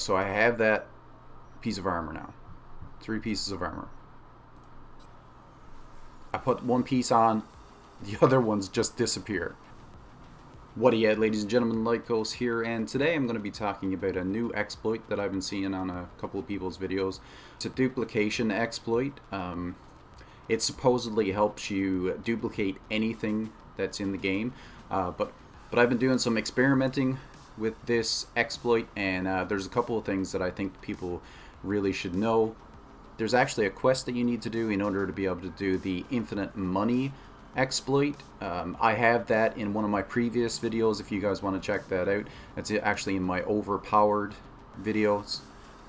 So I have that piece of armor now. 3 pieces of armor. I put one piece on, the other ones just disappear. What do you at, ladies and gentlemen? Lycos here, and today I'm going to be talking about a new exploit that I've been seeing on a couple of people's videos. It's a duplication exploit. It supposedly helps you duplicate anything that's in the game, but I've been doing some experimenting with this exploit, and there's a couple of things that I think people really should know. There's actually a quest that you need to do in order to be able to do the infinite money exploit. I have that in one of my previous videos if you guys want to check that out. It's actually in my overpowered videos.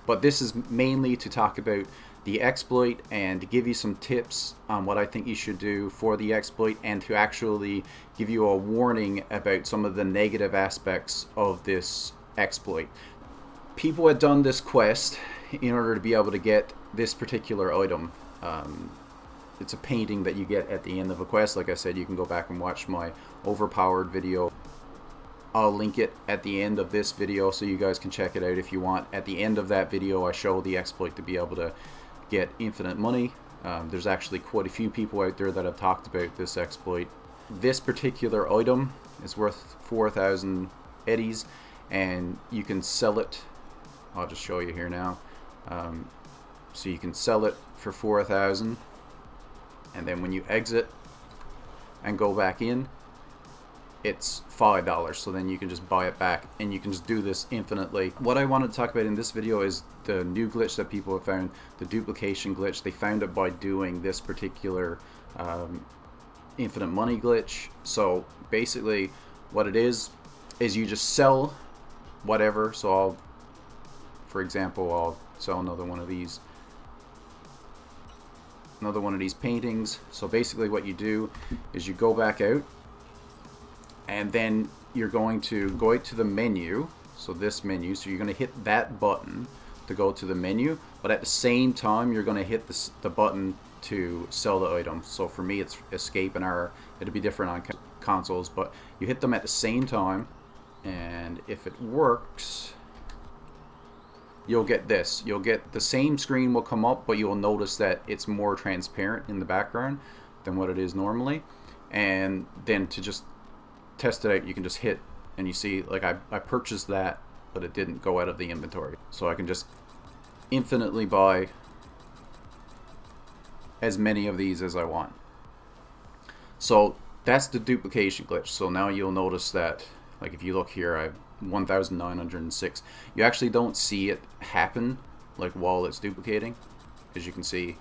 But this is mainly to talk about the exploit and to give you some tips on what I think you should do for the exploit, and to actually give you a warning about some of the negative aspects of this exploit. People had done this quest in order to be able to get this particular item. It's a painting that you get at the end of a quest. Like I said, you can go back and watch my overpowered video. I'll link it at the end of this video so you guys can check it out if you want. At the end of that video, I show the exploit to be able to get infinite money. There's actually quite a few people out there that have talked about this exploit. This particular item is worth 4,000 eddies, and you can sell it. I'll just show you here now. So you can sell it for 4,000, and then when you exit and go back in, it's $5. So then you can just buy it back, and you can just do this infinitely. What I wanted to talk about in this video is the new glitch that people have found, the duplication glitch. They found it by doing this particular infinite money glitch. So basically what it is you just sell whatever. So for example, I'll sell another one of these paintings. So basically what you do is you go back out, and then you're going to go out to the menu. So this menu, so you're going to hit that button to go to the menu, but at the same time you're going to hit the button to sell the item. So for me it's escape and R. It'll be different on consoles, but you hit them at the same time, and if it works, you'll get this. You'll get the same screen will come up, but you'll notice that it's more transparent in the background than what it is normally. And then to just test it out, you can just hit, and you see, like, I purchased that, but it didn't go out of the inventory. So I can just infinitely buy as many of these as I want. So that's the duplication glitch. So now you'll notice that, like, if you look here, I have 1,906. You actually don't see it happen like while it's duplicating. As you can see,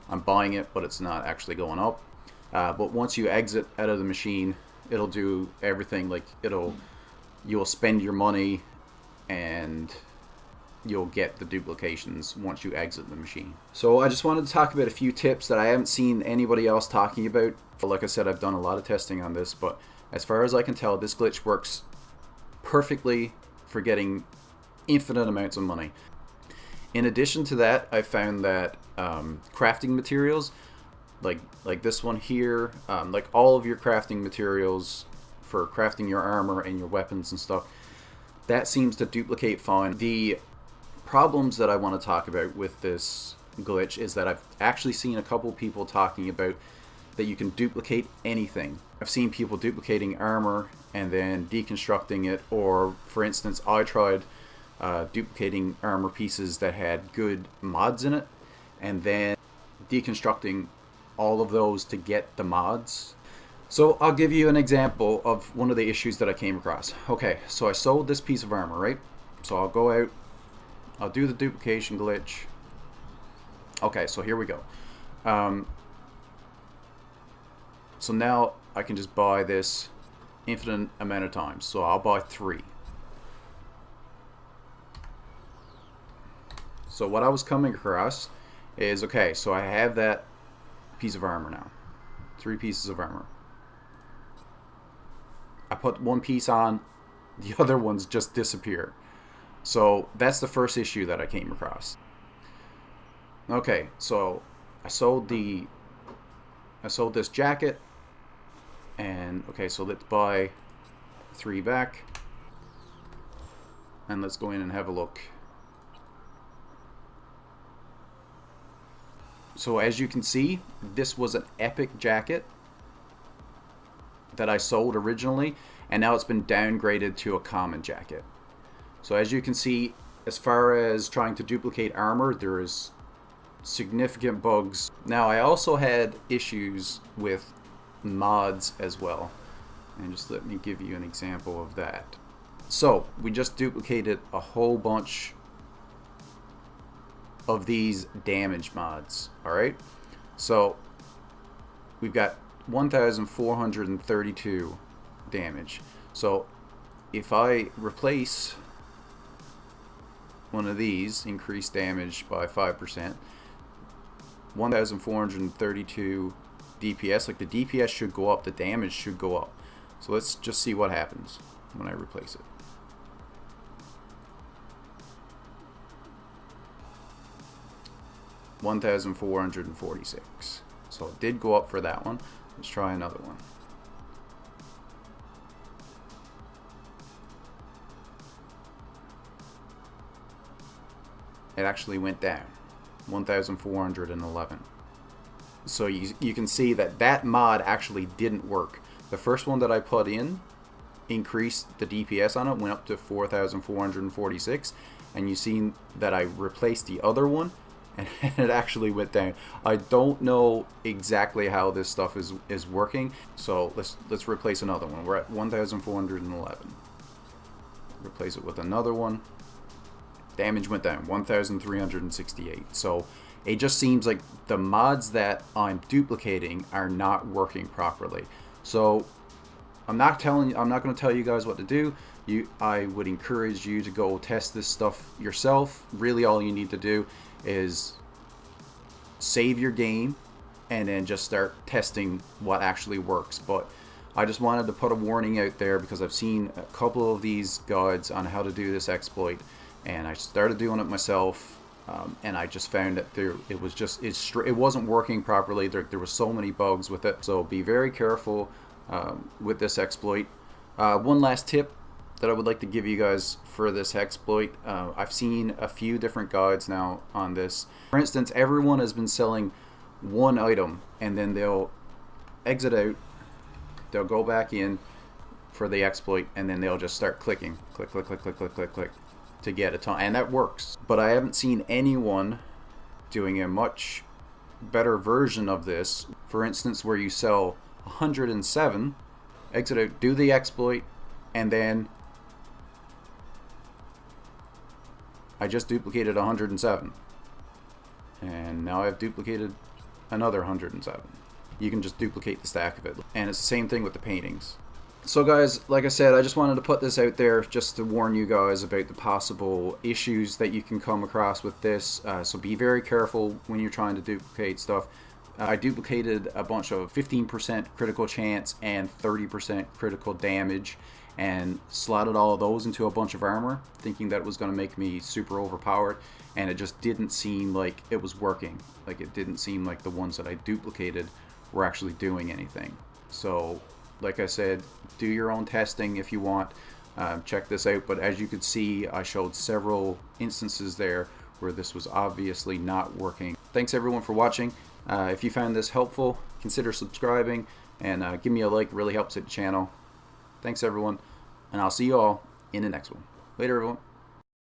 I'm buying it, but it's not actually going up. But once you exit out of the machine, it'll do everything. Like, you'll spend your money, and you'll get the duplications once you exit the machine. So I just wanted to talk about a few tips that I haven't seen anybody else talking about. Like I said, I've done a lot of testing on this, but as far as I can tell, this glitch works perfectly for getting infinite amounts of money. In addition to that, I found that crafting materials, like this one here, like all of your crafting materials for crafting your armor and your weapons and stuff, that seems to duplicate fine. The problems that I want to talk about with this glitch is that I've actually seen a couple people talking about that you can duplicate anything. I've seen people duplicating armor and then deconstructing it, or for instance, I tried duplicating armor pieces that had good mods in it, and then deconstructing all of those to get the mods. So I'll give you an example of one of the issues that I came across. Okay, so I sold this piece of armor, right? So I'll go out, I'll do the duplication glitch. Okay, so here we go. So now I can just buy this infinite amount of times. So I'll buy 3. So what I was coming across is, okay, so I have that piece of armor now. 3 pieces of armor. I put one piece on, the other ones just disappear. So that's the first issue that I came across. Okay, so I sold this jacket, and okay, so let's buy 3 back, and let's go in and have a look So as you can see, this was an epic jacket that I sold originally, and now it's been downgraded to a common jacket. So as you can see, as far as trying to duplicate armor, there is significant bugs. Now I also had issues with mods as well, and just let me give you an example of that. So we just duplicated a whole bunch of these damage mods. Alright, so we've got 1,432 damage. So if I replace one of these, increase damage by 5%, 1,432 DPS, like the DPS should go up, the damage should go up. So let's just see what happens when I replace it. $1,446. So it did go up for that one. Let's try another one. It actually went down. 1,411. So you can see that that mod actually didn't work. The first one that I put in increased the DPS on it, went up to 4,446, and you see that I replaced the other one and it actually went down. I don't know exactly how this stuff is working, so let's replace another one. We're at 1,411. Replace it with another one. Damage went down, 1,368. So it just seems like the mods that I'm duplicating are not working properly. So I'm not going to tell you guys what to do. I would encourage you to go test this stuff yourself. Really, all you need to do is save your game and then just start testing what actually works. But I just wanted to put a warning out there because I've seen a couple of these guides on how to do this exploit, and I started doing it myself, and I just found that it wasn't working properly. There were so many bugs with it. So be very careful with this exploit. One last tip that I would like to give you guys for this exploit. I've seen a few different guides now on this. For instance, everyone has been selling one item and then they'll exit out, they'll go back in for the exploit, and then they'll just start clicking, click, click, click, click, click, click, click, to get a ton, and that works. But I haven't seen anyone doing a much better version of this. For instance, where you sell 107, exit out, do the exploit, and then I just duplicated 107, and now I've duplicated another 107. You can just duplicate the stack of it, and it's the same thing with the paintings. So guys, like I said, I just wanted to put this out there just to warn you guys about the possible issues that you can come across with this. So be very careful when you're trying to duplicate stuff. I duplicated a bunch of 15% critical chance and 30% critical damage, and slotted all of those into a bunch of armor, thinking that it was going to make me super overpowered, and it just didn't seem like it was working. Like, it didn't seem like the ones that I duplicated were actually doing anything. So like I said, do your own testing if you want. Check this out. But as you could see, I showed several instances there where this was obviously not working. Thanks everyone for watching. If you found this helpful, consider subscribing, and give me a like. It really helps out the channel. Thanks everyone, and I'll see you all in the next one. Later everyone.